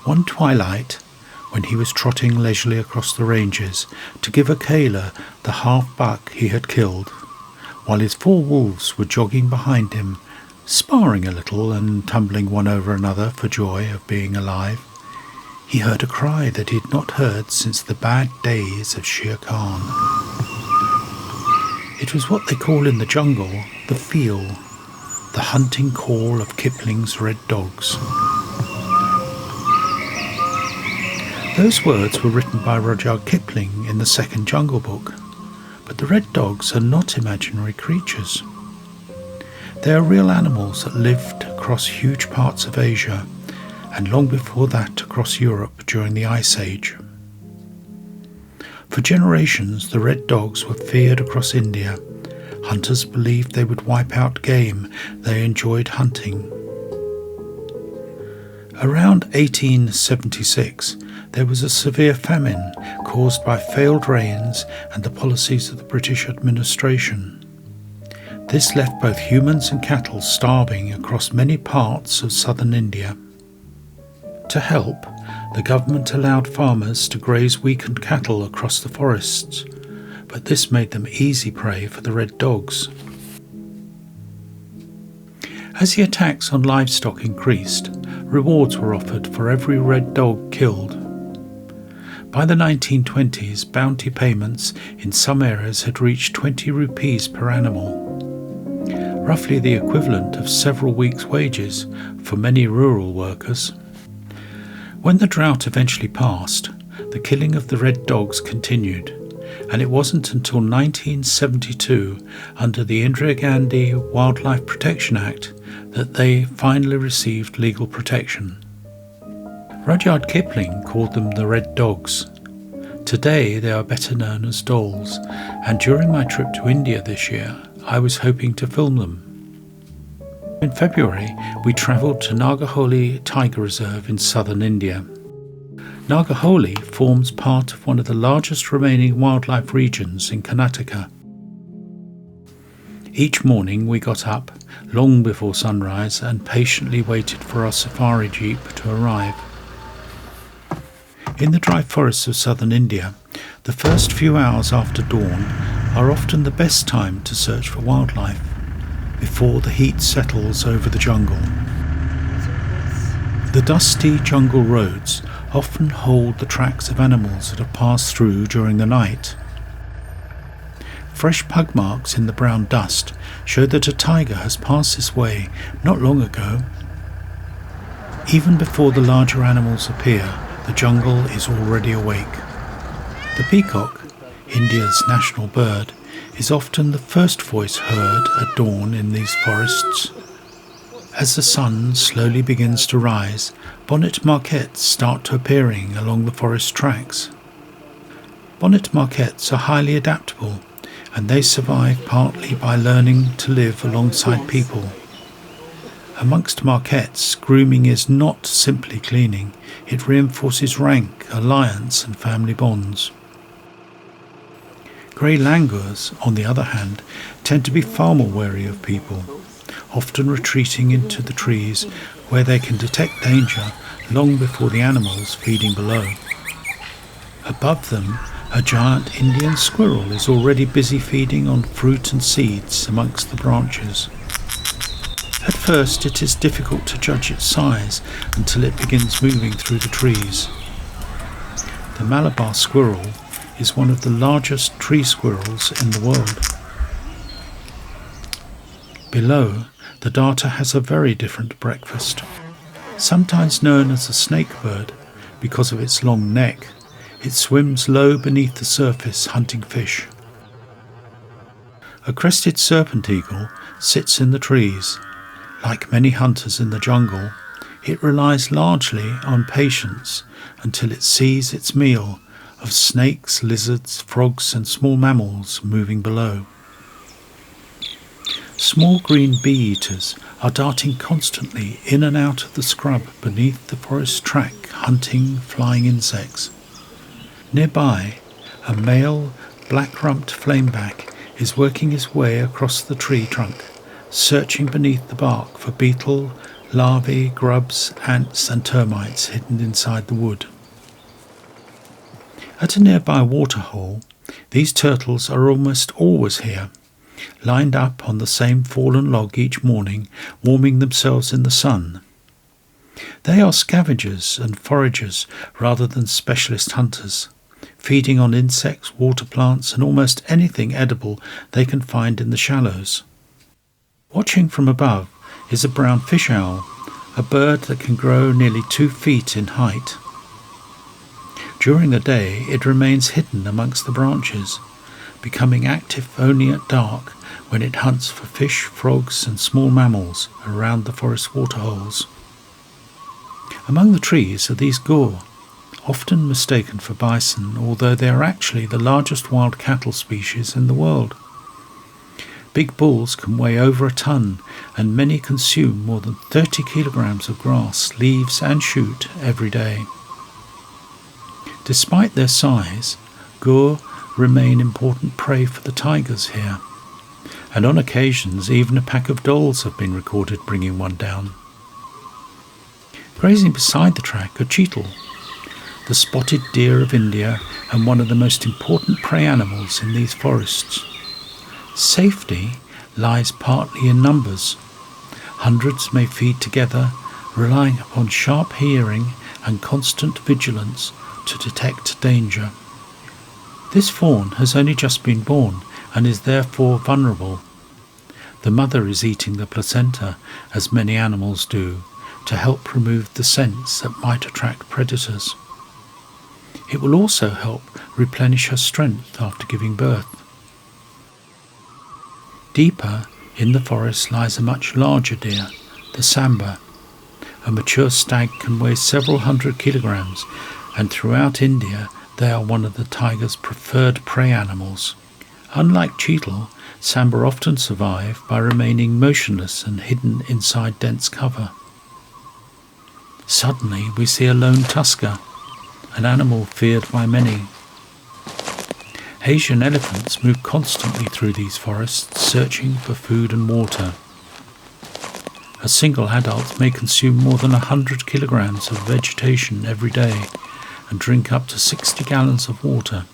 One twilight, when he was trotting leisurely across the ranges to give a Kayla the half-buck he had killed, while his 4 wolves were jogging behind him, sparring a little and tumbling one over another for joy of being alive, he heard a cry that he had not heard since the bad days of Shere Khan. It was what they call in the jungle the feel, the hunting call of Kipling's red dogs. Those words were written by Rudyard Kipling in the second Jungle Book, but the red dogs are not imaginary creatures. They are real animals that lived across huge parts of Asia, and long before that across Europe during the Ice Age. For generations, the red dogs were feared across India. Hunters believed they would wipe out game they enjoyed hunting. Around 1876, there was a severe famine caused by failed rains and the policies of the British administration. This left both humans and cattle starving across many parts of southern India. To help, the government allowed farmers to graze weakened cattle across the forests, but this made them easy prey for the red dogs. As the attacks on livestock increased, rewards were offered for every red dog killed. By the 1920s, bounty payments in some areas had reached 20 rupees per animal, roughly the equivalent of several weeks' wages for many rural workers. When the drought eventually passed, the killing of the red dogs continued, and it wasn't until 1972, under the Indira Gandhi Wildlife Protection Act, that they finally received legal protection. Rudyard Kipling called them the red dogs. Today they are better known as dholes, and during my trip to India this year, I was hoping to film them. In February, we travelled to Nagarhole Tiger Reserve in southern India. Nagarhole forms part of one of the largest remaining wildlife regions in Karnataka. Each morning we got up, long before sunrise, and patiently waited for our safari jeep to arrive. In the dry forests of southern India, the first few hours after dawn are often the best time to search for wildlife, before the heat settles over the jungle. The dusty jungle roads often hold the tracks of animals that have passed through during the night. Fresh pug marks in the brown dust show that a tiger has passed this way not long ago. Even before the larger animals appear, the jungle is already awake. The peacock, India's national bird, is often the first voice heard at dawn in these forests. As the sun slowly begins to rise, bonnet marquets start to appearing along the forest tracks. Bonnet marquets are highly adaptable, and they survive partly by learning to live alongside people. Amongst marquets, grooming is not simply cleaning, it reinforces rank, alliance and family bonds. Grey langurs, on the other hand, tend to be far more wary of people, often retreating into the trees where they can detect danger long before the animals feeding below. Above them, a giant Indian squirrel is already busy feeding on fruit and seeds amongst the branches. At first it is difficult to judge its size until it begins moving through the trees. The Malabar squirrel is one of the largest tree squirrels in the world. Below, the darter has a very different breakfast. Sometimes known as the snake bird because of its long neck, it swims low beneath the surface hunting fish. A crested serpent eagle sits in the trees. Like many hunters in the jungle, it relies largely on patience until it sees its meal of snakes, lizards, frogs and small mammals moving below. Small green bee-eaters are darting constantly in and out of the scrub beneath the forest track, hunting flying insects. Nearby, a male black-rumped flameback is working his way across the tree trunk, searching beneath the bark for beetle, larvae, grubs, ants and termites hidden inside the wood. At a nearby waterhole, these turtles are almost always here, lined up on the same fallen log each morning, warming themselves in the sun. They are scavengers and foragers rather than specialist hunters, feeding on insects, water plants and almost anything edible they can find in the shallows. Watching from above is a brown fish owl, a bird that can grow nearly 2 feet in height. During the day it remains hidden amongst the branches, becoming active only at dark when it hunts for fish, frogs and small mammals around the forest waterholes. Among the trees are these gore, often mistaken for bison, although they are actually the largest wild cattle species in the world. Big bulls can weigh over a ton, and many consume more than 30 kilograms of grass, leaves and shoot every day. Despite their size, gore remain important prey for the tigers here, and on occasions even a pack of dholes have been recorded bringing one down. Grazing beside the track are cheetal, the spotted deer of India and one of the most important prey animals in these forests. Safety lies partly in numbers. Hundreds may feed together, relying upon sharp hearing and constant vigilance to detect danger. This fawn has only just been born and is therefore vulnerable. The mother is eating the placenta, as many animals do, to help remove the scents that might attract predators. It will also help replenish her strength after giving birth. Deeper in the forest lies a much larger deer, the sambar. A mature stag can weigh several hundred kilograms, and throughout India they are one of the tiger's preferred prey animals. Unlike cheetal, sambar often survive by remaining motionless and hidden inside dense cover. Suddenly we see a lone tusker, an animal feared by many. Asian elephants move constantly through these forests, searching for food and water. A single adult may consume more than 100 kilograms of vegetation every day and drink up to 60 gallons of water.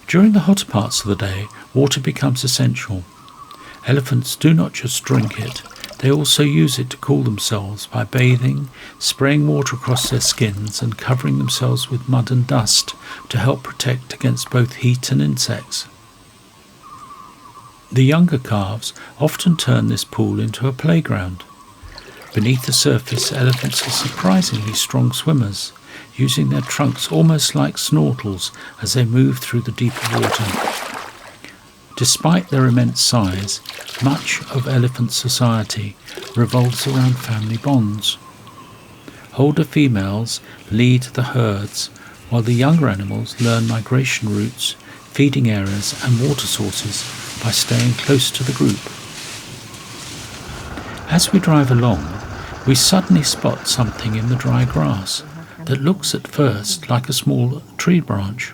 During the hotter parts of the day, water becomes essential. Elephants do not just drink it, they also use it to cool themselves by bathing, spraying water across their skins and covering themselves with mud and dust to help protect against both heat and insects. The younger calves often turn this pool into a playground. Beneath the surface, elephants are surprisingly strong swimmers, using their trunks almost like snortels as they move through the deeper water. Despite their immense size, much of elephant society revolves around family bonds. Older females lead the herds, while the younger animals learn migration routes, feeding areas and water sources by staying close to the group. As we drive along, we suddenly spot something in the dry grass that looks at first like a small tree branch.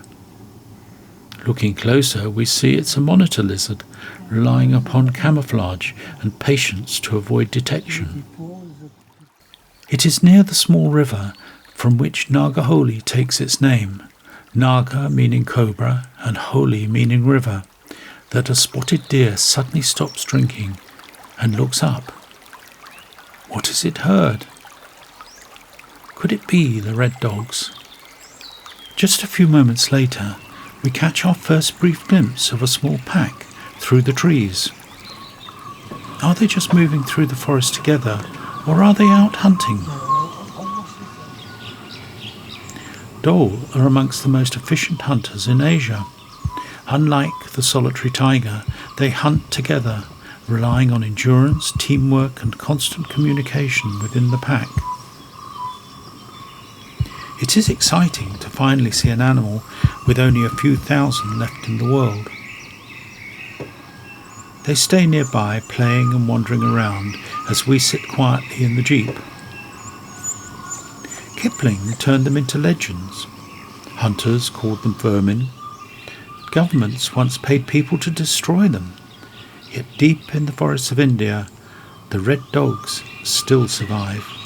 Looking closer, we see it's a monitor lizard, relying upon camouflage and patience to avoid detection. It is near the small river from which Nagarhole takes its name, Naga meaning cobra and Hole meaning river, that a spotted deer suddenly stops drinking and looks up. What has it heard? Could it be the red dogs? Just a few moments later, we catch our first brief glimpse of a small pack through the trees. Are they just moving through the forest together, or are they out hunting? Dhole are amongst the most efficient hunters in Asia. Unlike the solitary tiger, they hunt together, relying on endurance, teamwork and constant communication within the pack. It is exciting to finally see an animal with only a few thousand left in the world. They stay nearby, playing and wandering around as we sit quietly in the jeep. Kipling turned them into legends. Hunters called them vermin. Governments once paid people to destroy them. Yet deep in the forests of India, the red dogs still survive.